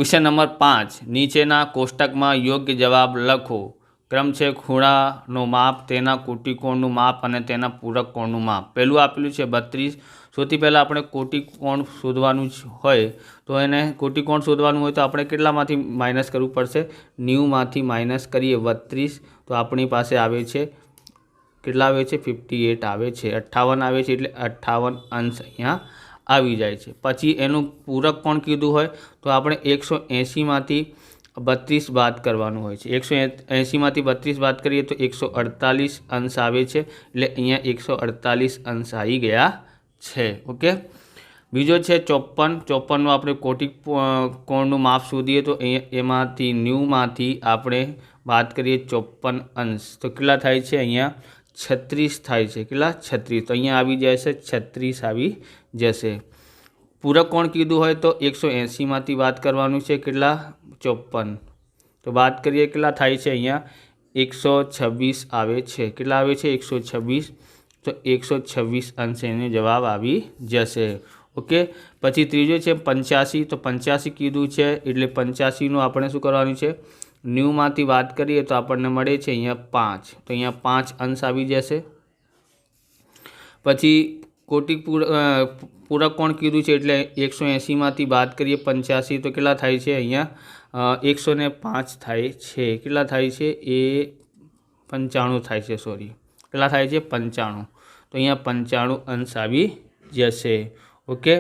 Question number 5 नीचेना कोष्टक में योग्य जवाब लखो। क्रम है खूणाનું माप, तेना कोटिकोणનું माप અને તેના પૂરક કોણનું માપ। પહેલું આપેલું છે 32। સૌથી પહેલાં આપણે કોટિકોણ શોધવાનું હોય તો એને કોટિકોણ શોધવાનું હોય તો આપણે કેટલામાંથી માઇનસ કરવું પડશે? 90માંથી માઇનસ કરીએ 32 તો આપણી પાસે આવે છે કેટલા આવે છે? 58 આવે છે। 58 આવે છે એટલે 58 અંશ અહીંયા આવી જાય છે। પછી એનું પૂરક કોણ કીધું હોય તો આપણે 180માંથી 32 બાદ કરવાનું હોય છે। 180માંથી 32 બાદ કરીએ તો 148 અંશ આવે છે એટલે અહીંયા 148 અંશ આવી ગયા છે। ઓકે, બીજો છે 54। 54નું આપણે કોટિકોણનું માપ શોધીએ તો એમાંથી 90માંથી આપણે બાદ કરીએ 54 અંશ તો કેટલા થાય છે? અહીંયા 36 થાય છે। કેટલા? 36 તો અહીંયા આવી જશે 36 આવી જશે। પૂરક કોણ કીધું હોય તો 180માંથી બાદ કરવાનું છે કેટલા? 54 તો બાદ કરીએ કેટલા થાય છે? અહીંયા 126 આવે છે। કેટલા આવે છે? 126 તો 126 અંશ એનો જવાબ આવી જશે। ઓકે, પછી ત્રીજો છે 85। તો 85 કીધું છે એટલે 85નું આપણે શું કરવાનું છે? 90માંથી બાદ કરીએ તો આપણને મળે છે અહીંયા 5 તો અહીંયા 5 અંશ આવી જશે। પછી પૂરક કોણ કીધું છે એટલે 180માંથી બાદ કરીએ 85 તો કેટલા થાય છે? અહીંયા 105 થાય છે। કેટલા થાય છે? એ 95 થાય છે, સોરી કેટલા થાય છે? 95 તો અહીંયા 95 અંશ આવી જશે। ઓકે,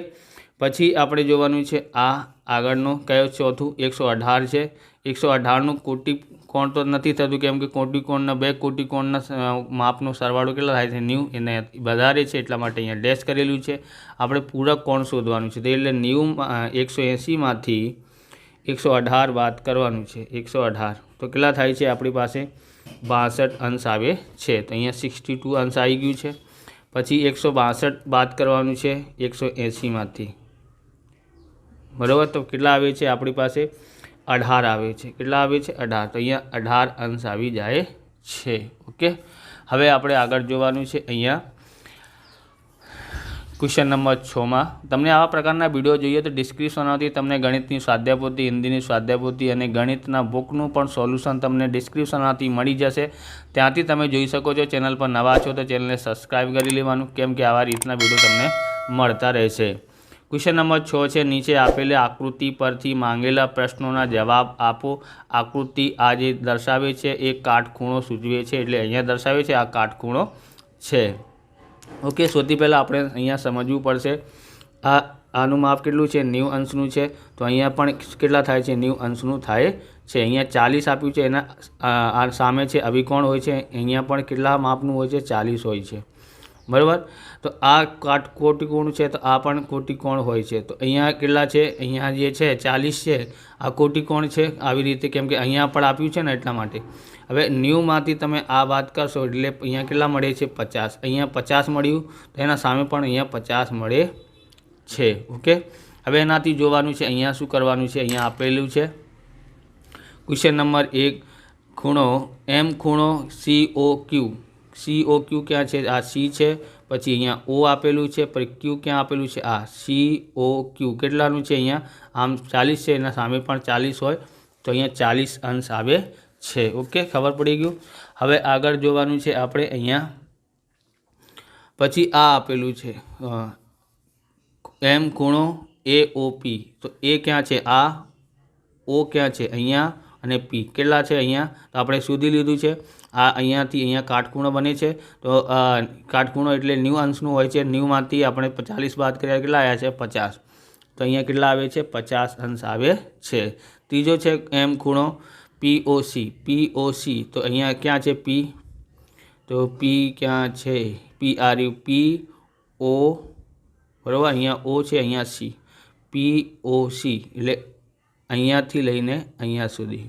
પછી આપણે જોવાનું છે આ આગળનો કયો ચોથું 118 છે। 118નું કોટિકોણ તો નથી થતું કેમ કે કોટિકોણના બે કોટિકોણના માપનો સરવાળો કેટલા થાય છે? 90 એને વધારે છે એટલા માટે અહીંયા ડેશ કરેલું છે। આપણે પૂરક કોણ શોધવાનું છે એટલે 180માંથી 118 બાદ કરવાનું છે। 118 તો કેટલા થાય છે? આપણી પાસે 62 અંશ આવે છે તો અહીંયા 62 અંશ આવી ગયું છે। પછી 162 બાદ કરવાનું છે 180માંથી, બરાબર, તો કેટલા આવે છે? આપણી પાસે 18 આવે છે। કેટલા આવે છે? 18 તો અહીંયા 18 અંશ આવી જાય છે। ઓકે, હવે આપણે આગળ જોવાનું છે અહીંયા क्वेश्चन नंबर 6 में तमने आवा प्रकारना विडियो જોઈએ तो डिस्क्रिप्शनમાંથી તમને ગણિતની સ્વાધ્યાયપોથી, હિન્દીની સ્વાધ્યાયપોથી અને ગણિતના બુકનું પણ સોલ્યુશન તમને ડિસ્ક્રિપ્શનમાંથી મળી જશે। ત્યાંથી તમે જોઈ શકો છો। ચેનલ પર નવા છો તો ચેનલને સબસ્ક્રાઇબ કરી લેવાનું કેમ કે આવા રીતના વિડિયો તમને મળતા રહેશે। क्वेश्चन नंबर 6 છે નીચે આપેલી આકૃતિ પરથી માંગેલા પ્રશ્નોના જવાબ આપો। આકૃતિ આ જે દર્શાવે છે એ કાટખૂણો સૂચવે છે એટલે અહીંયા દર્શાવે છે આ કાટખૂણો છે। ઓકે, સૌથી પહેલાં આપણે અહીંયા સમજવું પડશે આનું માપ કેટલું છે? 90 અંશનું છે તો અહીંયા પણ કેટલા થાય છે? 90 અંશનું થાય છે। અહીંયા 40 આપ્યું છે એના આ સામે છે અભિકોણ હોય છે, અહીંયા પણ કેટલા માપનું હોય છે? 40 હોય છે, બરાબર। તો આ કોટિકોણ છે તો આ પણ કોટિકોણ હોય છે તો અહીંયા કેટલા છે? અહીંયા જે છે 40 છે આ કોટિકોણ છે આવી રીતે કેમ કે અહીંયા પણ આપ્યું છે ને એટલા માટે। હવે 90માંથી તમે આ વાત કરશો એટલે અહીંયા કેટલા મળે છે? 50। અહીંયા 50 મળ્યું તો એના સામે પણ અહીંયા 50 મળે છે। ઓકે, હવે એનાથી જોવાનું છે અહીંયા શું કરવાનું છે? અહીંયા આપેલું છે ક્વેશ્ચન નંબર 1 ખૂણો એમ ખૂણો COQ ક્યાં છે? આ C છે, પછી અહીંયા O આપેલું છે, પછી Q ક્યાં આપેલું છે? આ COQ કેટલાનું છે? અહીંયા આમ 40 છે એના સામે પણ 40 હોય તો અહીંયા 40 અંશ આવે છે। ઓકે, ખબર પડી ગયું। હવે આગળ જોવાનું છે આપણે અહીંયા પછી આ આપેલું છે એમ ખૂણો AOP તો A ક્યાં છે? આ O ક્યાં છે? અહીંયા અને P કેટલા છે? અહીંયા તો આપણે શોધી લીધું છે। આ અહીંયાથી અહીંયા કાટખૂણો બને છે તો કાટખૂણો એટલે 90 અંશનું હોય છે। 90માંથી આપણે 40 બાદ કર્યા કેટલા આવ્યા છે? 50 તો અહીંયા કેટલા આવે છે? 50 અંશ આવે છે। ત્રીજો છે એમ ખૂણો POC તો અહીંયા ક્યાં છે? P તો P ક્યાં છે? P આ રહ્યું PO, બરાબર, અહીંયા O છે, અહીંયા C, POC એટલે અહીંયાથી લઈને અહીંયા સુધી।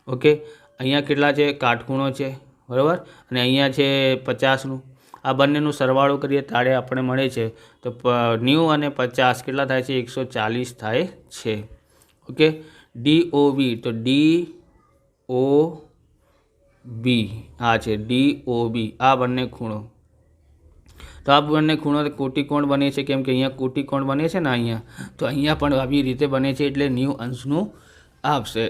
ઓકે, અહીંયા કેટલા છે? કાટખૂણો છે, બરાબર, અને અહીંયા છે 50નું। આ બંનેનું સરવાળો કરીએ ત્યારે આપણે મળે છે તો 90 અને 50 કેટલા થાય છે? 140 થાય છે। ઓકે, DOB તો DOB આ છે DOB આ બંને ખૂણો તો આ બંને ખૂણો કોટિકોણ બને છે કેમ કે અહીંયા કોટિકોણ બને છે ને અહીંયા તો અહીંયા પણ આવી રીતે બને છે એટલે 90 અંશનું આપશે।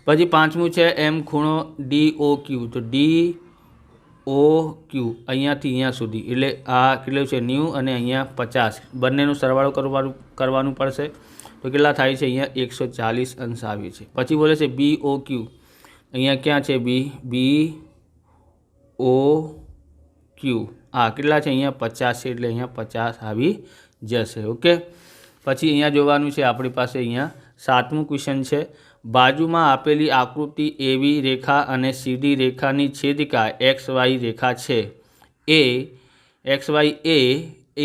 પછી પાંચમું છે એમ ખૂણો DOQ, તો DOQ અહીંયાથી અહીંયા સુધી એટલે આ કેટલું છે 90 અને અહીંયા 50, બંનેનો સરવાળો કરવાનું પડશે, તો કેટલા થાય છે અહીંયા 140 અંશ આવે છે। પછી બોલે છે BOQ, અહીંયા ક્યાં છે BOQ, આ કેટલા છે અહીંયા 50 છે એટલે અહીંયા 50 આવી જશે। ઓકે, પછી અહીંયા જોવાનું છે આપણી પાસે અહીંયા સાતમું ક્વેશ્ચન છે, બાજુમાં આપેલી આકૃતિ AB રેખા અને CD રેખાની છેદિકા XY રેખા છે। XY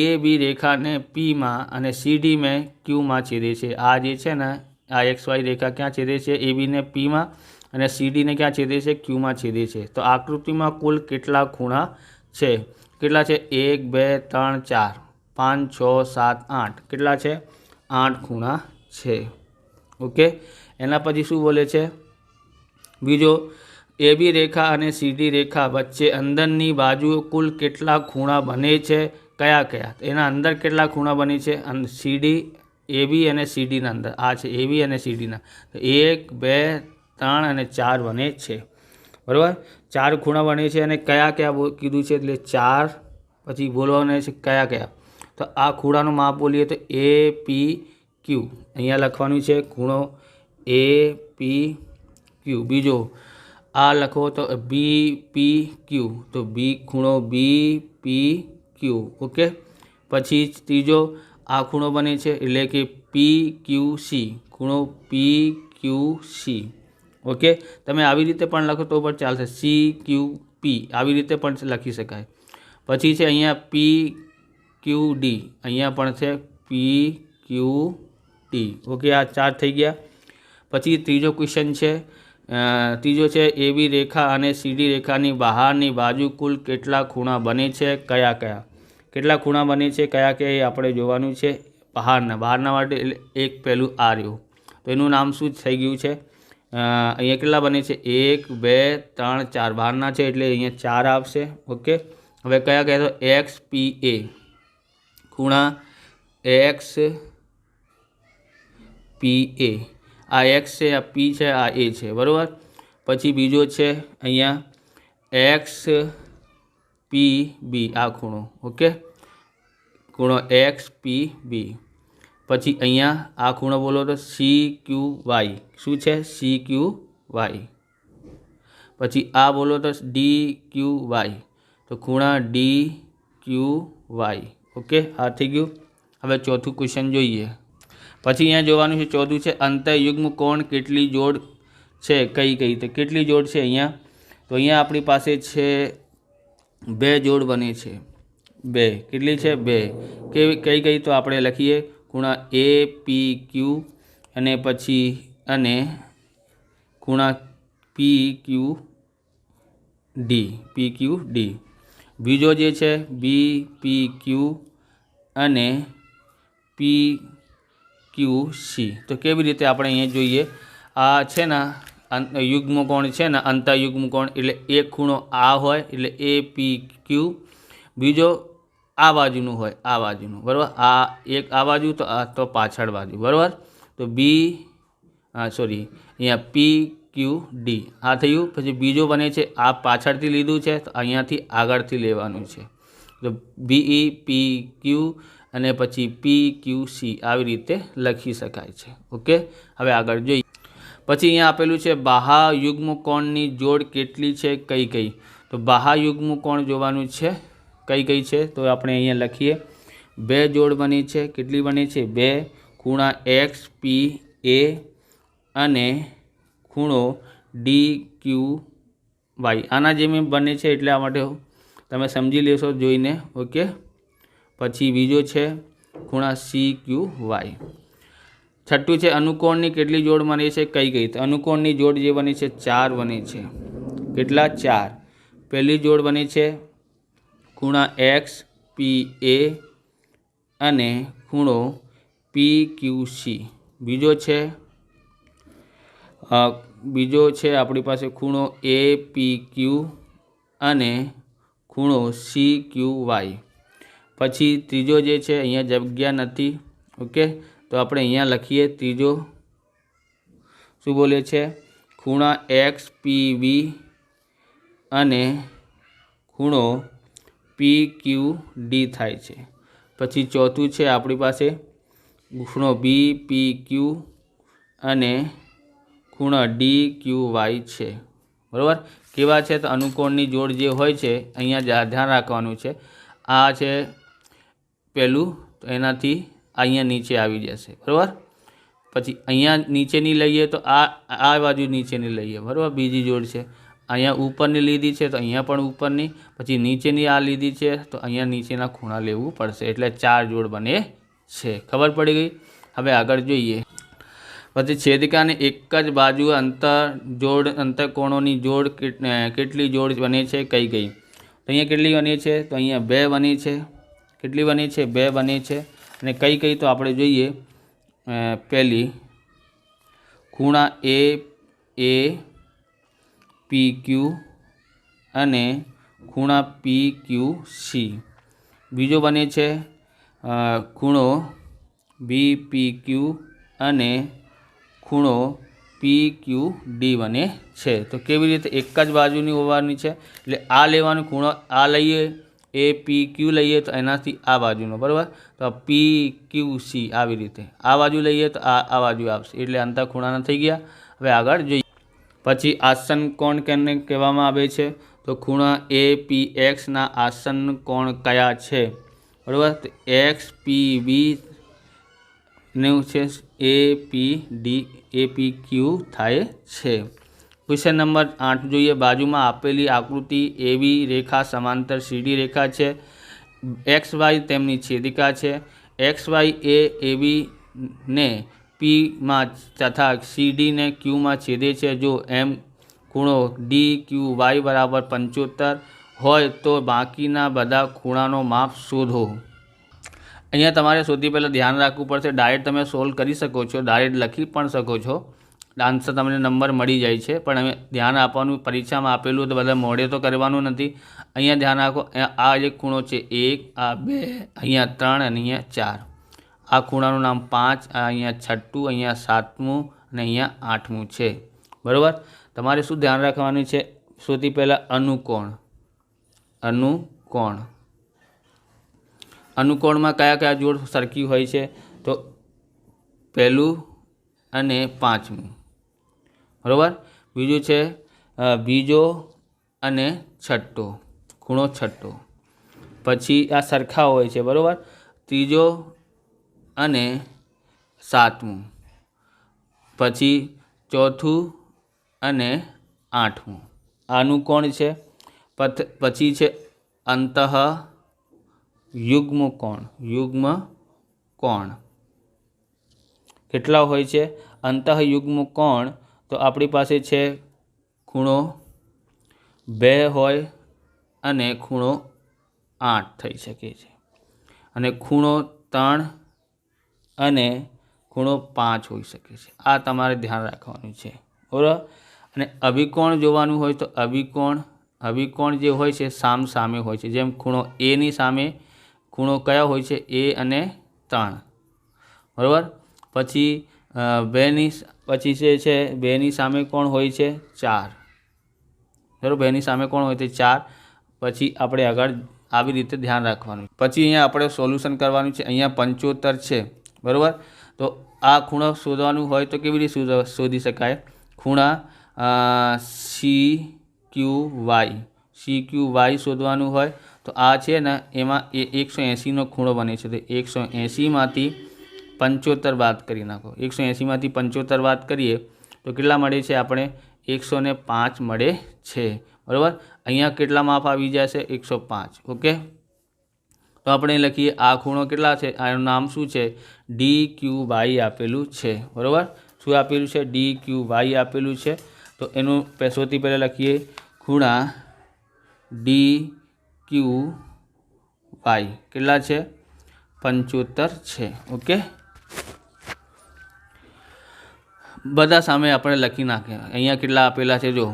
AB રેખાને P માં અને CD में Q માં છેદે છે। આ જે છે ને આ XY રેખા ક્યાં છેદે છે? AB ને P માં અને CD ને ક્યાં છેદે છે? Q માં છેદે છે। તો આકૃતિમાં કુલ કેટલા ખૂણા છે? કેટલા છે? 1 2 3 4 5 6 7 8, કેટલા છે? 8 ખૂણા છે। ઓકે, એના પછી શું બોલે છે બીજો, AB રેખા અને CD રેખા વચ્ચે અંદરની બાજુએ કુલ કેટલા ખૂણા બને છે? કયા કયા? એના અંદર કેટલા ખૂણા બને છે? CD AB અને CD ના અંદર, આ છે AB અને CD ના, 1 2 3 અને 4 બને છે, બરાબર? 4 ખૂણા બને છે અને કયા કયા કીધું છે એટલે 4, પછી બોલવાના છે કયા કયા, તો આ ખૂણાનું માપ બોલીએ તો APQ, અહીંયા લખવાનું છે ખૂણો APQ। બીજો આ લખો તો BPQ, તો ખૂણો BPQ। ઓકે, પછી ત્રીજો આ ખૂણો બને છે એટલે કે PQC, ખૂણો PQC। ઓકે, તમે આવી રીતે પણ લખો તો પણ ચાલશે, CQP આવી રીતે પણ લખી શકાય। પછી છે અહીંયા PQD, અહીંયા પણ છે PQD। ઓકે, આ 4 થઈ ગયા। પછી ત્રીજો ક્વેશ્ચન છે, ત્રીજો છે AB રેખા અને CD રેખાની બહારની બાજુ કુલ કેટલા ખૂણા બને છે? કયા કયા? કેટલા ખૂણા બને છે કયા કયા એ આપણે જોવાનું છે। બહારના માટે એટલે એક પહેલું આ રહ્યું, તો એનું નામ શું થઈ ગયું છે? અહીંયા કેટલા બને છે? 1 2 3 4, બહારના છે એટલે અહીંયા 4 આવશે। ઓકે, હવે કયા કયા? તો XPA, ખૂણા XPA, આ X છે, આ P છે, આ A છે, બરાબર? પછી બીજો છે અહીંયા XPB, આ ખૂણો, ઓકે, ખૂણો XPB। પછી અહીંયા આ ખૂણો બોલો તો CQY, શું છે? CQY। પછી આ બોલો તો DQY, તો ખૂણા DQY। ઓકે, આ થઈ ગયું। હવે ચોથું ક્વેશ્ચન જોઈએ। પછી અહીંયા જોવાનું છે ચોથું છે, અંતઃયુગ્મ કોણ કેટલી જોડ છે? કઈ કઈ? તો કેટલી જોડ છે અહીંયા? તો અહીંયા આપણી પાસે છે 2 જોડ બને છે, 2, કેટલી છે? 2, કઈ કઈ? તો આપણે લખીએ ખૂણા APQ અને પછી અને ખૂણા PQD। બીજો જે છે BPQ અને PQC। તો કેવી રીતે આપણે અહીંયા જોઈએ, આ છે ને યુગ્મ કોણ છે ને, અંતઃયુગ્મ કોણ એટલે એક ખૂણો આ હોય એટલે APQ, બીજો આ બાજુનું હોય, આ બાજુનું, બરાબર? આ એક આ બાજુ, તો આ તો પાછળ બાજુ, બરાબર? તો અહીંયા PQD આ થયું। પછી બીજો બને છે, આ પાછળથી લીધું છે તો અહીંયાથી આગળથી લેવાનું છે, તો BEPQ અને પછી PQC આવી રીતે લખી શકાય છે। ઓકે, હવે આગળ જોઈએ। પછી અહીંયા આપેલું છે બાહ્યયુગ્મ કોણની જોડ કેટલી છે? કઈ કઈ? તો બાહ્યયુગ્મ કોણ જોવાનું છે, કઈ કઈ છે? તો આપણે અહીંયા લખીએ 2 જોડ બની છે, કેટલી બની છે? 2, ખૂણા XPA અને ખૂણો DQY, આના જેમ બને છે એટલા માટે તમે સમજી લેશો જોઈને। ઓકે, પછી બીજો છે ખૂણા CQY। છઠ્ઠું છે અનુકોણની કેટલી જોડ બની છે? કઈ કઈ? તો અનુકોણની જોડ જે બની છે 4 બની છે, કેટલા? 4। પહેલી જોડ બની છે ખૂણા XPA અને ખૂણો PQC। બીજો છે આપણી પાસે ખૂણો APQ અને ખૂણો CQY। પછી ત્રીજો જે છે અહીંયા જગ્યા નથી, ઓકે, તો આપણે અહીંયા લખીએ ત્રીજો શું બોલે છે? ખૂણા XPV અને ખૂણો PQD થાય છે. પછી ચોથું છે આપણી પાસે ખૂણો BPQ અને ખૂણો DQY છે. બરાબર? કેવા છે? તો અનુકોણની જોડ જે હોય છે અહીંયા ધ્યાન રાખવાનું છે. આ છે પહેલું, તો એનાથી અહીંયા નીચે આવી જશે. બરાબર? પછી અહીંયા નીચેની લઈએ તો આ બાજુ નીચેની લઈએ. બરાબર? બીજી જોડ છે. અહીંયા ઉપરની લીધી છે તો અહીંયા પણ ઉપરની, પછી નીચેની આ લીધી છે તો અહીંયા નીચેના ખૂણા લેવું પડશે. એટલે 4 જોડ બને છે. ખબર પડી ગઈ? હવે આગળ જોઈએ. પછી છેદિકાની એક જ બાજુ અંતઃકોણોની જોડ કેટલી જોડ બને છે? કઈ ગઈ? તો અહીંયા કેટલી બની છે? તો અહીંયા 2 બની છે. કેટલી બની છે? 2 બની છે. અને કઈ કઈ તો આપણે જોઈએ. પહેલી ખૂણા APQ અને ખૂણા PQC. બીજો બને છે ખૂણો BPQ અને ખૂણો PQD બને છે. તો કેવી રીતે? એક જ બાજુની હોવાની છે એટલે આ લેવાનો ખૂણો, આ લઈએ APQ લઈએ તો એનાથી આ બાજુનો. બરાબર? તો PQC આવી રીતે આ બાજુ લઈએ તો આ બાજુ આવશે. એટલે અંતઃખૂણાના થઈ ગયા. હવે આગળ જોઈએ. પછી આસન કોણ કેને કહેવામાં આવે છે? તો ખૂણા APXના આસન કોણ કયા છે? બરાબર? તો XPB નું છે APQ થાય છે. ક્વેશ્ચન નંબર 8 જોઈએ. બાજુમાં આપેલી આકૃતિ એવી રેખા સમાંતર સીધી રેખા છે. XY તેમની છેદિકા છે. XY એ AB ને Pમાં તથા CDને Qમાં છેદે છે. જો એમ ખૂણો DQY બરાબર 75 હોય તો બાકીના બધા ખૂણાનો માપ શોધો. અહીંયા તમારે સૌથી પહેલાં ધ્યાન રાખવું પડશે. ડાયરેક્ટ તમે સોલ્વ કરી શકો છો, ડાયરેક્ટ લખી પણ શકો છો, આન્સર તમને નંબર મળી જાય છે. પણ હવે ધ્યાન આપવાનું, પરીક્ષામાં આપેલું તો બધા મોઢે તો કરવાનું નથી. અહીંયા ધ્યાન રાખો. આ એક ખૂણો છે 1, આ 2, અહીંયા 3 અને અહીંયા 4. આ ખૂણાનું નામ 5, આ અહીંયા 6, અહીંયા 7મું અને અહીંયા 8મું છે. બરાબર? તમારે શું ધ્યાન રાખવાનું છે? સૌથી પહેલાં અનુકોણ. અનુકોણમાં કયા કયા જોડ સરખી હોય છે? તો પહેલું અને 5મું. બરાબર? બીજું છે બીજો અને છઠ્ઠો, ખૂણો છઠ્ઠો. પછી આ સરખા હોય છે. બરાબર? ત્રીજો અને 7મું. પછી ચોથું અને 8મું. આનું કોણ છે? પછી છે યુગ્મ કોણ. કેટલા હોય છે? અંતઃયુગ્મ કોણ તો આપણી પાસે છે ખૂણો 2 હોય અને ખૂણો 8 થઈ શકે છે, અને ખૂણો 3 અને ખૂણો 5 હોઈ શકે છે. આ તમારે ધ્યાન રાખવાનું છે. બરાબર? અને અભિકોણ જોવાનું હોય તો અભિકોણ જે હોય છે સામે હોય છે. જેમ ખૂણો એની સામે ખૂણો કયા હોય છે? A અને 3. બરાબર? પછી 2ની સામે કોણ હોય છે? 4. બરાબર? 2ની સામે કોણ હોય છે? 4. પછી આપણે આગળ આવી રીતે ધ્યાન રાખવાનું. પછી અહીંયા આપણે સોલ્યુશન કરવાનું છે. અહીંયા 75 છે. બરાબર? તો આ ખૂણો શોધવાનું હોય તો કેવી રીતે શોધી શકાય? ખૂણા CQY શોધવાનું હોય તો આ છે ને એમાં 180નો ખૂણો બને છે. તો 180માંથી 75 બાદ કરી નાખો. 180માંથી 75 બાદ કરીએ તો કેટલા મળે છે? આપણે 105 મળે છે. બરાબર? અહીંયા કેટલા માપ આવી જશે? 105. ઓકે? તો આપણે લખીએ આ ખૂણો કેટલા છે? આનું નામ શું છે? DQY આપેલું છે. બરાબર? શું આપેલું છે? DQY આપેલું છે. તો એનું સૌથી પહેલાં લખીએ ખૂણા DQY કેટલા છે? 75 છે. ઓકે? બધા સામે આપણે લખી નાખીએ. અહીંયા કેટલા આપેલા છે? જો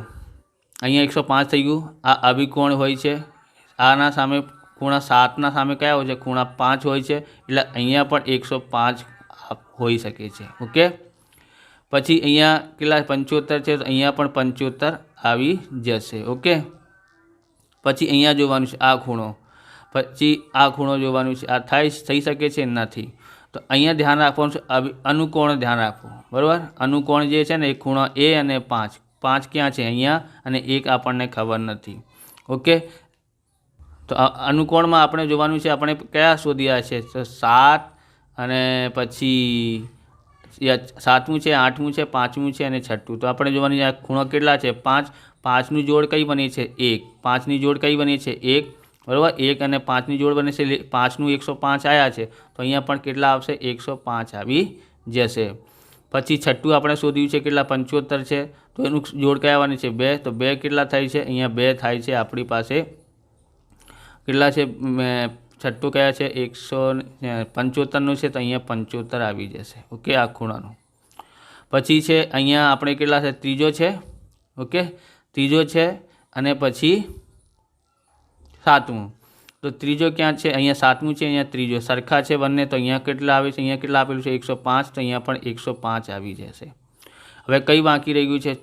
અહીંયા 105 થઈ ગયું. આ અભિકોણ હોય છે. આના સામે ખૂણા 7ના સામે કયા હોય છે? ખૂણા 5 હોય છે. એટલે અહીંયા પણ 105 હોઈ શકે છે. ઓકે? પછી અહીંયા કેટલા 75 છે, તો અહીંયા પણ 75 આવી જશે. ઓકે. પછી અહીંયા જોવાનું છે આ ખૂણો, પછી આ ખૂણો જોવાનું છે. આ થઈ શકે છે? નથી. તો અહીંયા ધ્યાન રાખવાનું છે, અનુકોણ ધ્યાન રાખવું, બરાબર. અનુકોણ જે છે ને એ ખૂણો એ અને 5 ક્યાં છે? અહીંયા, અને 1 આપણને ખબર નથી. ઓકે. તો અનુકોણમાં આપણે જોવાનું છે, આપણે કયા શોધ્યા છે? તો 7 અને પછી 7મું છે, 8મું છે, 5મું છે અને 6ઠું. તો આપણે જોવાની છે આ ખૂણો કેટલા છે? 5. 5ની જોડ કઈ બની છે? 1. 5ની જોડ કઈ બની છે? 1, બરાબર. 1 અને 5ની જોડ બને છે, 5નું 105 આવ્યા છે, તો અહીંયા પણ કેટલા આવશે? 105 આવી જશે. પછી 6ઠું આપણે શોધ્યું છે કેટલા? 75 છે, તો એનું જોડ કયા બને છે? 2. તો 2 કેટલા થાય છે? અહીંયા 2 થાય છે આપણી પાસે. કેટલા છે? 6ઠું કયા છે? 175નું છે, તો અહીંયા 75 આવી જશે. ઓકે. આ ખૂણાનું. પછી છે અહીંયા આપણે કેટલા છે? ત્રીજો છે. ઓકે. ત્રીજો છે અને પછી 7મું. તો ત્રીજો ક્યાં છે? અહીંયા 7મું છે, અહીંયા ત્રીજો. સરખા છે બંને, તો અહીંયા કેટલા આવે છે? અહીંયા કેટલા આપેલું છે? 105. તો અહીંયા પણ 105 આવી જશે. હવે કઈ બાકી રહી ગયું છે?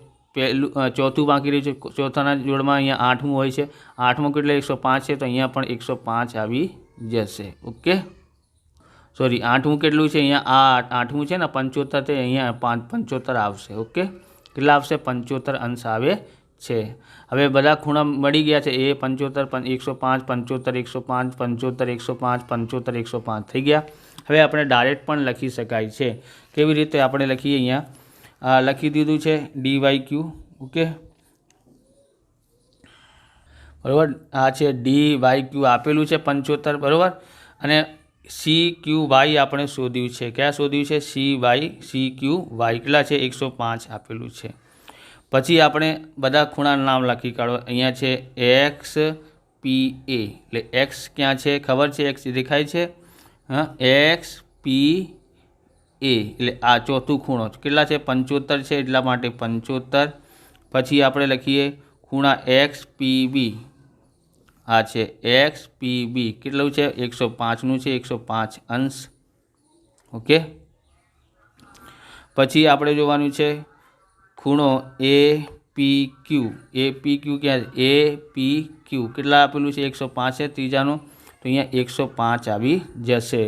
ચોથું બાકી રહ્યું છે. ચોથાના જોડમાં અહીંયા 8મું હોય છે. 8મું કેટલે? 105 છે, તો અહીંયા પણ 105 આવી જશે. ઓકે. સોરી, 8મું કેટલું છે? અહીંયા 8મું છે ને 75, તે અહીંયા 75 આવશે. ઓકે. કેટલા આવશે? 75 અંશ આવે છે. હવે બધા ખૂણા મળી ગયા છે. એ 75, 105, 75, 105, 75, 105, 75, 105 થઈ ગયા. હવે આપણે ડાયરેક્ટ પણ લખી શકાય છે. કેવી રીતે આપણે લખીએ? અહીંયા લખી દીધું છે DYQ. ઓકે, બરાબર. આ છે DYQ આપેલું છે 75, બરાબર. અને CQY આપણે શોધ્યું છે. ક્યાં શોધ્યું છે? CQY કેટલા છે? 105 આપેલું છે. પછી આપણે બધા ખૂણાના નામ લખી કાઢો. અહીંયા છે XPA, એટલે X ક્યાં છે? ખબર છે? X દેખાય છે? હા, XPA એટલે આ ચોથું ખૂણો કેટલા છે? 75 છે, એટલા માટે 75. પછી આપણે લખીએ ખૂણા XPB. આ છે XPB, કેટલું છે? 105નું છે, 105 અંશ. ઓકે. પછી આપણે જોવાનું છે ખૂણો APQ. APQ ક્યાં છે? APQ કેટલા આપેલું છે? 105 છે ત્રીજાનું, તો અહીંયા 105 આવી જશે.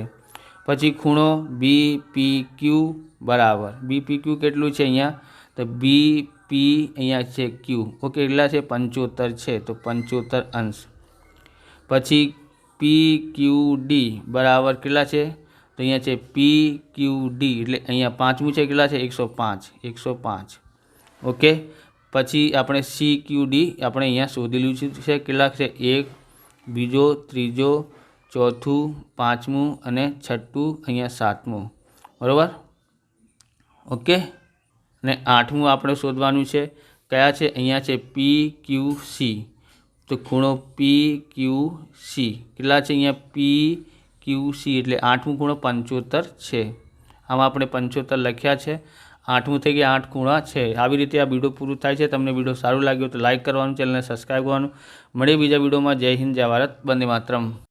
પછી ખૂણો BPQ બરાબર. BPQ કેટલું છે અહીંયા? તો BP અહીંયા છે Q. ઓકે. કેટલા છે? 75 છે, તો 75 અંશ. પછી PQD બરાબર કેટલા છે? તો અહીંયા છે PQD, એટલે અહીંયા 5મું છે, કેટલા છે? 105, 105. ઓકે. પછી આપણે CQD આપણે અહીંયા શોધેલું છે. કેટલા છે? 1, બીજો, ત્રીજો, ચોથું, 5મું અને 6ઠું, અહીંયા 7મું, બરાબર. ઓકે. અને 8મું આપણે શોધવાનું છે. કયા છે? અહીંયા છે PQC. તો ખૂણો PQC કેટલા છે? અહીંયા PQC એટલે 8મું ખૂણો 75 છે. આમાં આપણે 75 લખ્યા છે. 8મું થઈ ગયા, 8 ખૂણા છે. આવી રીતે આ વિડીયો પૂરું થાય છે. તમને વિડીયો સારું લાગ્યો તો લાઇક કરવાનું, ચેનલને સબસ્ક્રાઈબ કરવાનું. મળીએ બીજા વિડીયોમાં. જય હિન્દ, જય ભારત, વંદે માતરમ.